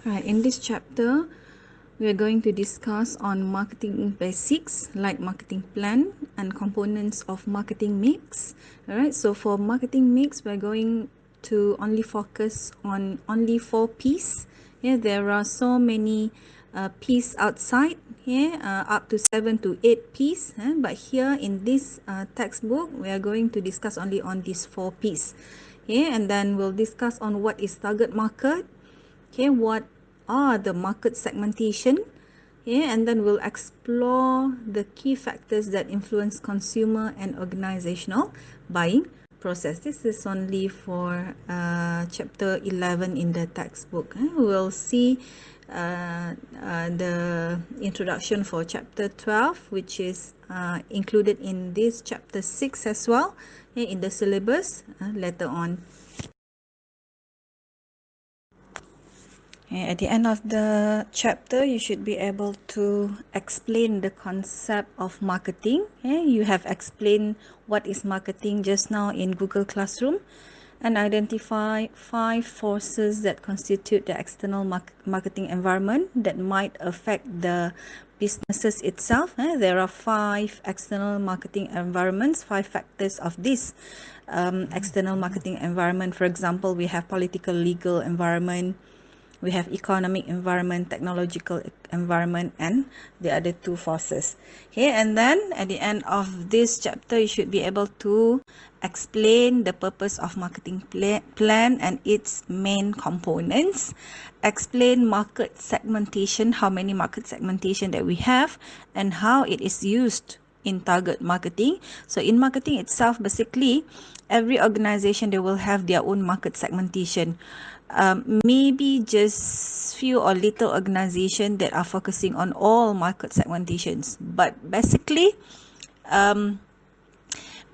Right, in this chapter, we are going to discuss on marketing basics like marketing plan and components of marketing mix. All right, so for marketing mix, we're going to only focus on only 4 P's. Yeah, there are so many P's outside here, up to 7 to 8 P's. But here in this textbook, we are going to discuss only on these 4 P's. Okay, and then we'll discuss on what is target market. Okay, what are the market segmentation? Okay, and then we'll explore the key factors that influence consumer and organizational buying process. This is only for chapter 11 in the textbook. We'll see the introduction for chapter 12, which is included in this chapter 6 as well, in the syllabus later on. At the end of the chapter, you should be able to explain the concept of marketing. You have explained what is marketing just now in Google Classroom and identify 5 forces that constitute the external marketing environment that might affect the businesses itself. There are 5 external marketing environments, 5 factors of this external marketing environment. For example, we have political, legal environment, we have economic environment, technological environment, and the other 2 forces. Okay, and then at the end of this chapter, you should be able to explain the purpose of marketing plan and its main components, explain market segmentation, how many market segmentation that we have, and how it is used in target marketing. So in marketing itself, basically, every organization, they will have their own market segmentation. Maybe just few or little organization that are focusing on all market segmentations, but basically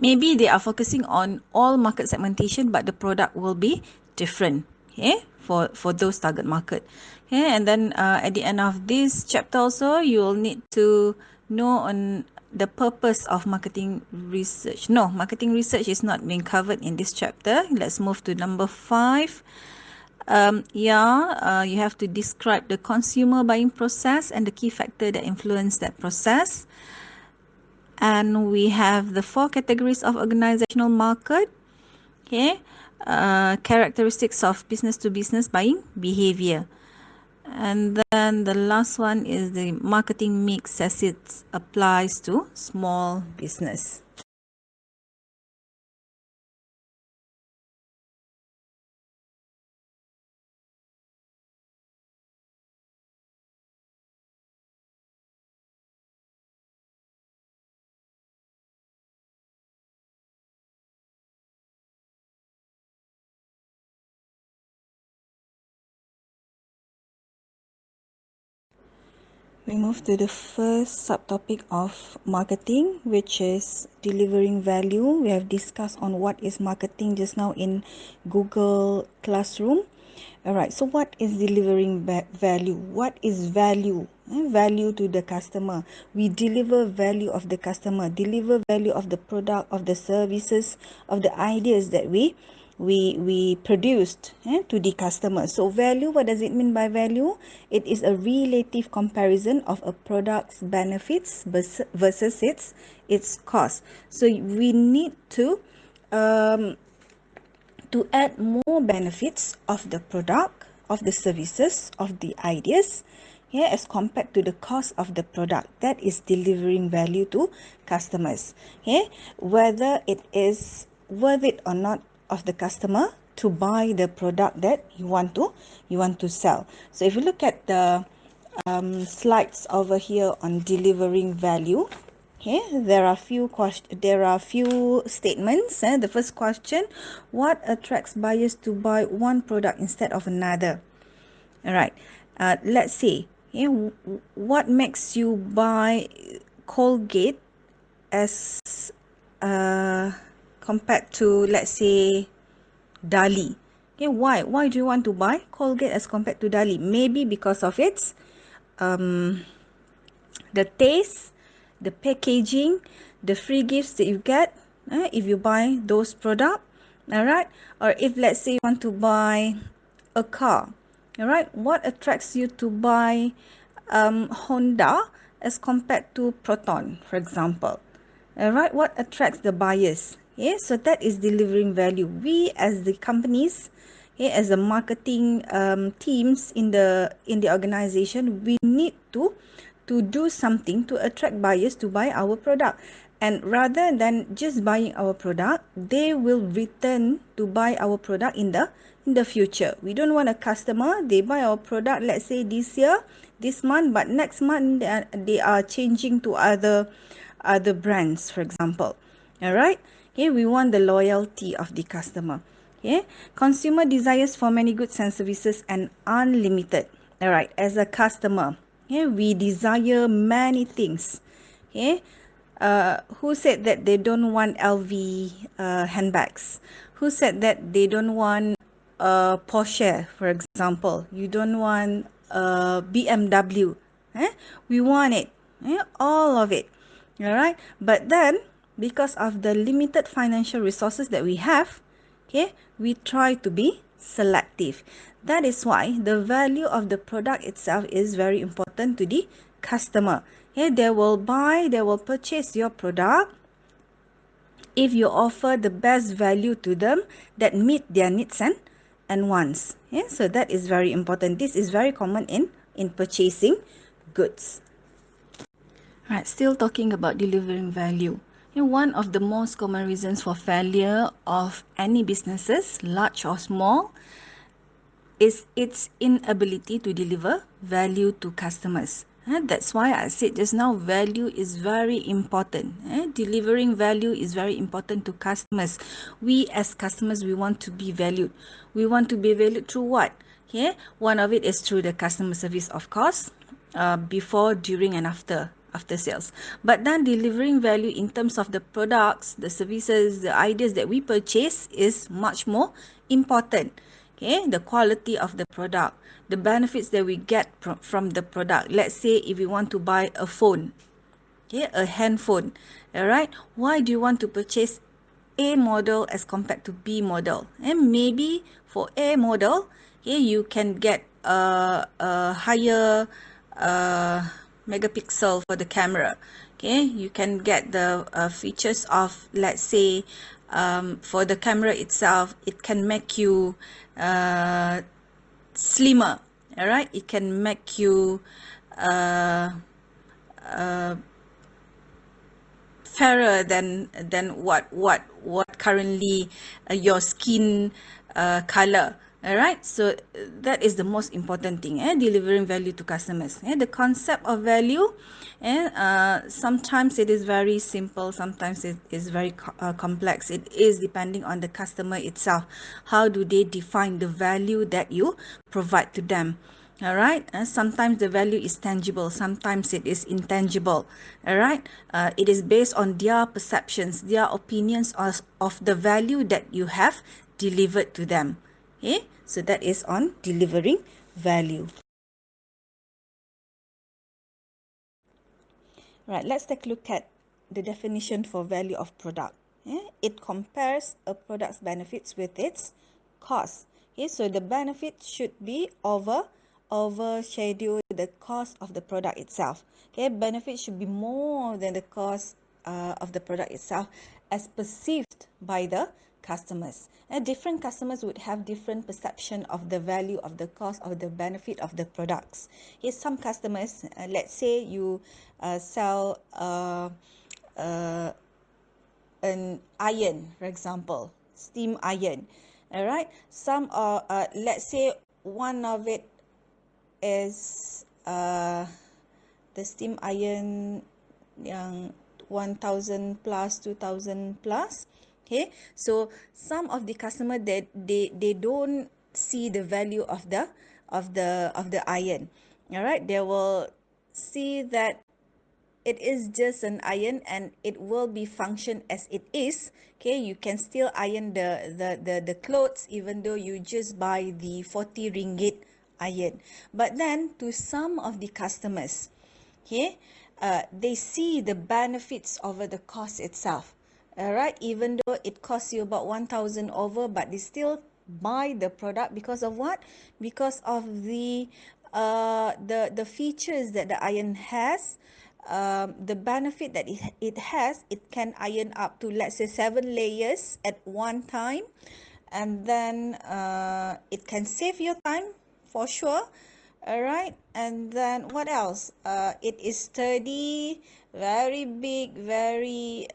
maybe they are focusing on all market segmentation, but the product will be different, okay, for those target market. Okay, and then at the end of this chapter also, you will need to know on the purpose of marketing research. No, marketing research is not being covered in this chapter. Let's move to number 5. You have to describe the consumer buying process and the key factor that influence that process. And we have the 4 categories of organizational market. Okay, characteristics of business to business buying behavior. And then the last one is the marketing mix as it applies to small business. We move to the first subtopic of marketing, which is delivering value. We have discussed on what is marketing just now in Google Classroom. Alright, so what is delivering value? What is value? Value to the customer. We deliver value of the customer, deliver value of the product, of the services, of the ideas that we produced to the customer. So value, what does it mean by value? It is a relative comparison of a product's benefits versus its cost. So we need to add more benefits of the product, of the services, of the ideas, as compared to the cost of the product. That is delivering value to customers. Whether it is worth it or not of the customer to buy the product that you want to sell. So if you look at the slides over here on delivering value, there are few statements. The first question: what attracts buyers to buy one product instead of another? All right. Let's see. What makes you buy Colgate as compared to, let's say, Dali? Why do you want to buy Colgate as compared to Dali? Maybe because of its the taste, the packaging, the free gifts that you get if you buy those products. All right. Or if, let's say, you want to buy a car, All right, what attracts you to buy Honda as compared to Proton, for example? All right, what attracts the buyers? Yeah, so that is delivering value. We as the companies, yeah, as the marketing teams in the organization, we need to do something to attract buyers to buy our product. And rather than just buying our product, they will return to buy our product in the future. We don't want a customer, they buy our product, let's say this year, this month, but next month they are changing to other brands, for example. All right. Okay, we want the loyalty of the customer. Okay, consumer desires for many goods and services and unlimited. All right, as a customer, okay, we desire many things. Okay, who said that they don't want LV handbags? Who said that they don't want Porsche, for example? You don't want BMW. We want it, all of it. All right, but then because of the limited financial resources that we have, okay, we try to be selective. That is why the value of the product itself is very important to the customer. Okay, they will buy, they will purchase your product if you offer the best value to them that meet their needs and wants. Yeah, so that is very important. This is very common in purchasing goods. Right, still talking about delivering value. One of the most common reasons for failure of any businesses, large or small, is its inability to deliver value to customers. That's why I said just now, value is very important. Delivering value is very important to customers. We as customers, we want to be valued. We want to be valued through what? Okay, one of it is through the customer service, of course, before, during, and after sales. But then delivering value in terms of the products, the services, the ideas that we purchase is much more important. Okay, the quality of the product, the benefits that we get from the product. Let's say if you want to buy a phone, okay, a handphone, all right, why do you want to purchase A model as compared to B model? And maybe for A model, okay, you can get a higher megapixel for the camera. Okay, you can get the features of, let's say, for the camera itself, it can make you slimmer. All right, it can make you fairer than what currently your skin color. All right, so that is the most important thing, delivering value to customers. The concept of value, sometimes it is very simple, sometimes it is very complex. It is depending on the customer itself. How do they define the value that you provide to them? All right, sometimes the value is tangible, sometimes it is intangible. All right, it is based on their perceptions, their opinions of the value that you have delivered to them. Okay, so that is on delivering value. Right, let's take a look at the definition for value of product. It compares a product's benefits with its cost. Okay, so the benefit should be overshadow the cost of the product itself. Okay, benefit should be more than the cost of the product itself as perceived by the customers. Different customers would have different perception of the value of the cost of the benefit of the products. Okay, some customers, let's say you sell an iron, for example, steam iron. All right, some are let's say one of it is the steam iron yang 1,000 plus, 2,000 plus. Okay, so some of the customer that they don't see the value of the iron. All right, they will see that it is just an iron and it will be function as it is. Okay, you can still iron the clothes even though you just buy the 40 ringgit iron. But then to some of the customers, okay, they see the benefits over the cost itself. All right, even though it costs you about 1,000 over, but they still buy the product because of what? Because of the features that the iron has, the benefit that it has. It can iron up to, let's say, 7 layers at one time, and then it can save your time for sure. All right, and then what else? It is sturdy, very big, very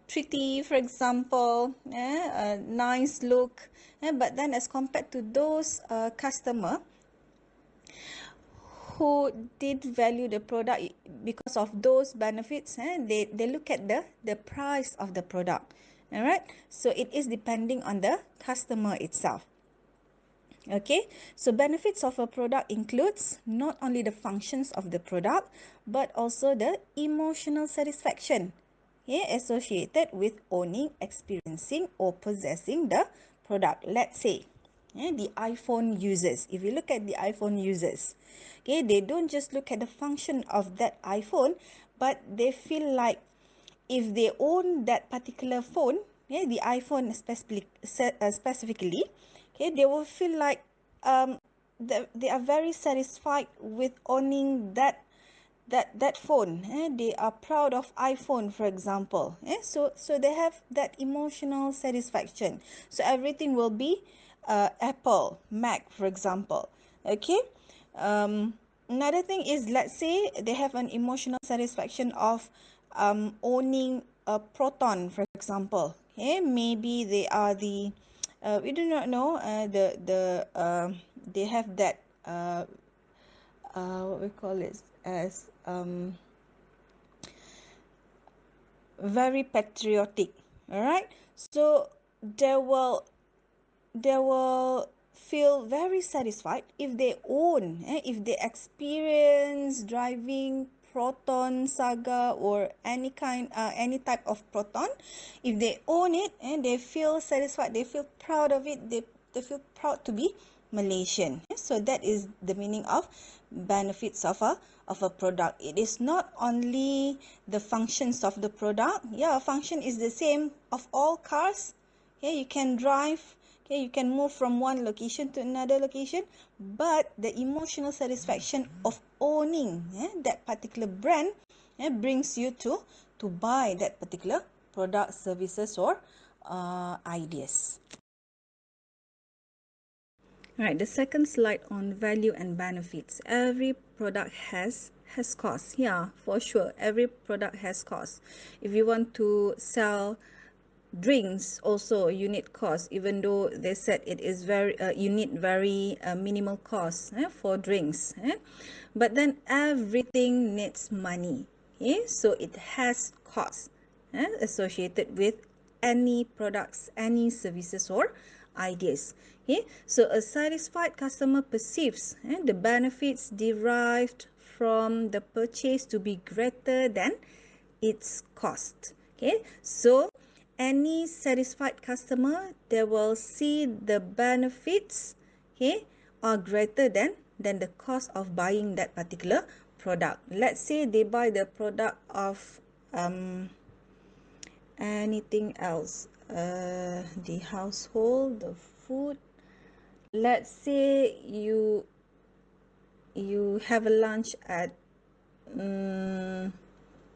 pretty, for example, a nice look. But then as compared to those customer who did value the product because of those benefits, they look at the price of the product. All right, so it is depending on the customer itself. Okay, so benefits of a product includes not only the functions of the product, but also the emotional satisfaction, okay, associated with owning, experiencing, or possessing the product. Let's say, the iPhone users. If you look at the iPhone users, okay, they don't just look at the function of that iPhone, but they feel like if they own that particular phone, the iPhone specifically, okay, they will feel like they are very satisfied with owning that phone. They are proud of iPhone, for example. So they have that emotional satisfaction. So everything will be Apple, Mac, for example. Okay. Another thing is, let's say they have an emotional satisfaction of owning a Proton, for example. Okay, maybe they are the we do not know they have that what we call it as very patriotic. All right, so they will feel very satisfied if they own, if they experience driving Proton Saga or any type of Proton. If they own it and they feel satisfied, they feel proud of it, they feel proud to be Malaysian. So that is the meaning of benefits of a product. It is not only the functions of the product. Yeah, function is the same of all cars. Okay, you can drive. Okay, you can move from one location to another location, but the emotional satisfaction of owning that particular brand brings you to buy that particular product, services, or ideas. Right, the second slide on value and benefits. Every product has cost. Yeah, for sure. Every product has cost. If you want to sell drinks, also you need cost, even though they said it is very you need very minimal cost for drinks, but then everything needs money. So it has cost associated with any products, any services, or ideas. So a satisfied customer perceives the benefits derived from the purchase to be greater than its cost. So any satisfied customer, they will see the benefits are greater than the cost of buying that particular product. Let's say they buy the product of anything else, the household, the food. Let's say you have a lunch at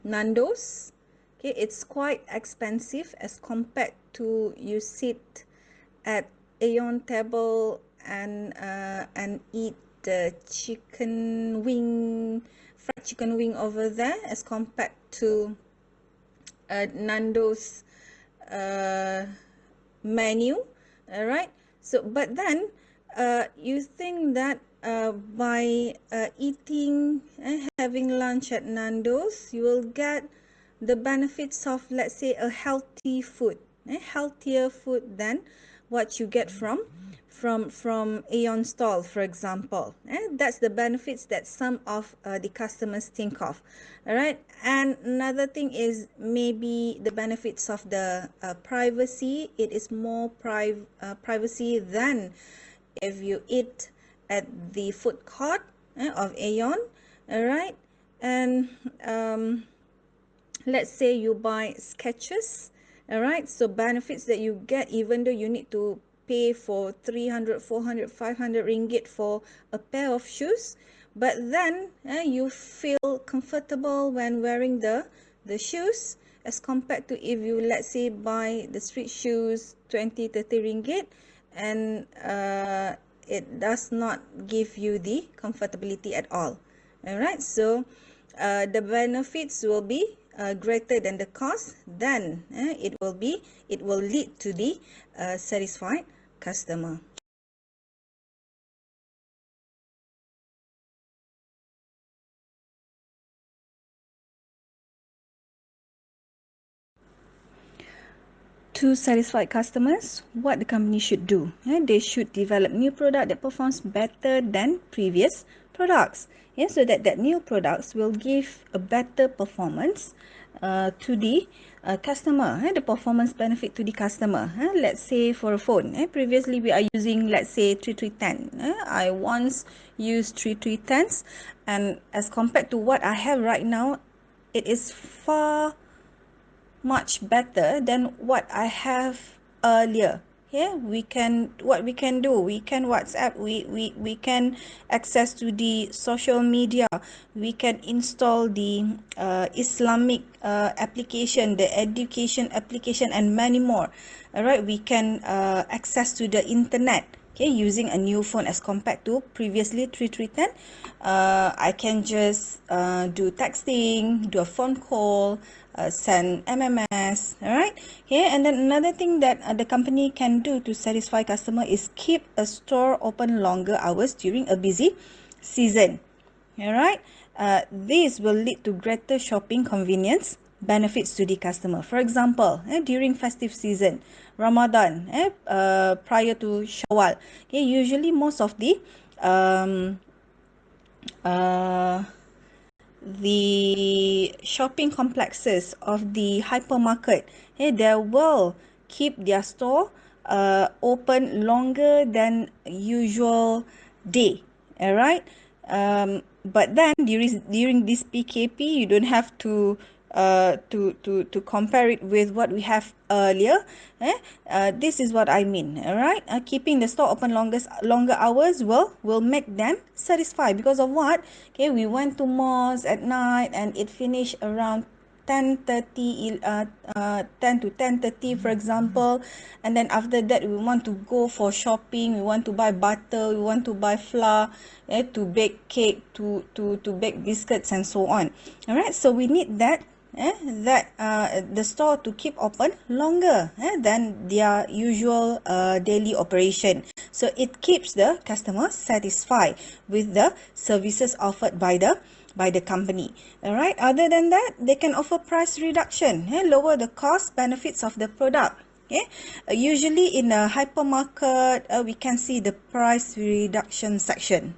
Nando's. Okay, it's quite expensive as compared to you sit at Aeon table and eat the fried chicken wing over there, as compared to Nando's menu. All right, so but then you think that by eating having lunch at Nando's, you will get the benefits of, let's say, a healthy food, healthier food than what you get from Aeon stall, for example. That's the benefits that some of the customers think of. All right, and another thing is maybe the benefits of the privacy. It is more privacy than if you eat at the food court of Aeon. All right, and let's say you buy Skechers. All right, so benefits that you get, even though you need to pay for 300, 400, 500 ringgit for a pair of shoes, but then you feel comfortable when wearing the shoes, as compared to if you, let's say, buy the street shoes 20, 30 ringgit, and it does not give you the comfortability at all. All right, so the benefits will be greater than the cost, then it will lead to the satisfied customer. To satisfy customers, what the company should do? They should develop new product that performs better than previous products. So that new products will give a better performance to the customer. The performance benefit to the customer. Let's say for a phone. Previously we are using, let's say, 3310. I once used 3310s, and as compared to what I have right now, it is far much better than what I have earlier. What we can do, we can WhatsApp, we can access to the social media, we can install the Islamic application, the education application, and many more. All right, we can access to the internet, using a new phone as compared to previously 3310. I can just do texting, do a phone call, send MMS, all right? And then another thing that the company can do to satisfy customer is keep a store open longer hours during a busy season, all right? This will lead to greater shopping convenience benefits to the customer. For example, during festive season, Ramadan, prior to Shawwal, usually most of the shopping complexes of the hypermarket, they will keep their store open longer than usual day. All right, but then during this PKP, you don't have to compare it with what we have earlier. This is what I mean. All right, keeping the store open longer hours will make them satisfied. Because of what? We went to malls at night and it finished around 10:30, 10 to 10:30, for example, and then after that we want to go for shopping, we want to buy butter, we want to buy flour, to bake cake, to bake biscuits, and so on. All right, so we need that the store to keep open longer than their usual daily operation, so it keeps the customer satisfied with the services offered by the company. All right, other than that, they can offer price reduction, lower the cost benefits of the product. Usually in a hypermarket, we can see the price reduction section.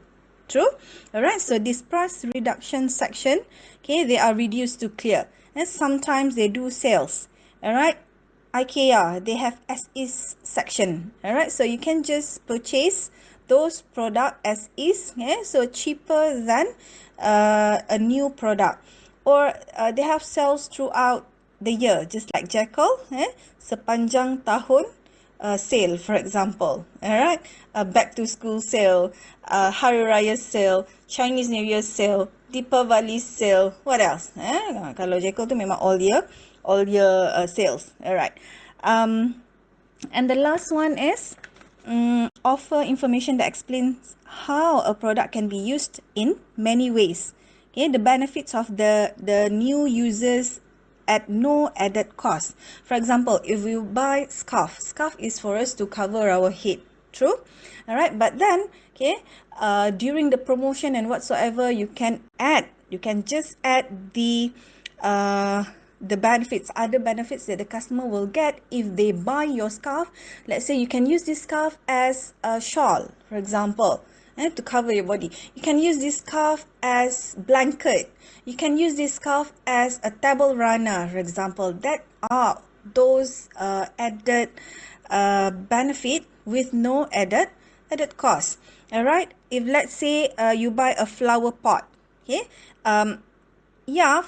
True. All right, so this price reduction section, they are reduced to clear, and sometimes they do sales. All right, IKEA, they have as is section. All right, so you can just purchase those product as is, so cheaper than a new product. Or they have sales throughout the year, just like Jekyll, sepanjang tahun sale, for example. All right, back to school sale, Hari Raya sale, Chinese New Year sale, Deepavali sale. What else? Kalau Jekyll tu memang all year sales. All right. And the last one is offer information that explains how a product can be used in many ways. The benefits of the new users at no added cost. For example, if we buy scarf is for us to cover our head. True. All right, but then during the promotion and whatsoever, you can just add the benefits, other benefits that the customer will get if they buy your scarf. Let's say you can use this scarf as a shawl, for example, to cover your body. You can use this scarf as blanket. You can use this scarf as a table runner, for example. That are those added benefit with no added cost. All right, if let's say you buy a flower pot,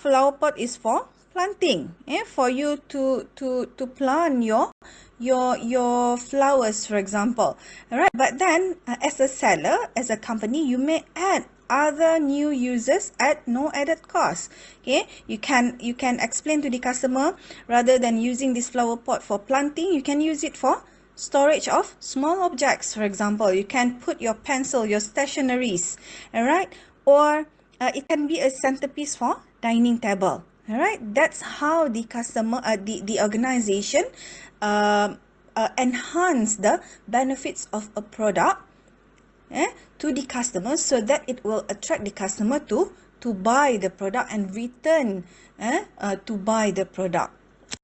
flower pot is for planting, for you to plant your flowers, for example. All right, but then as a seller, as a company, you may add other new users at no added cost. Okay, you can explain to the customer, rather than using this flower pot for planting, you can use it for storage of small objects. For example, you can put your pencil, your stationaries, all right, or it can be a centerpiece for dining table. All right, that's how the customer, the organization enhance the benefits of a product to the customer, so that it will attract the customer to buy the product and return to buy the product.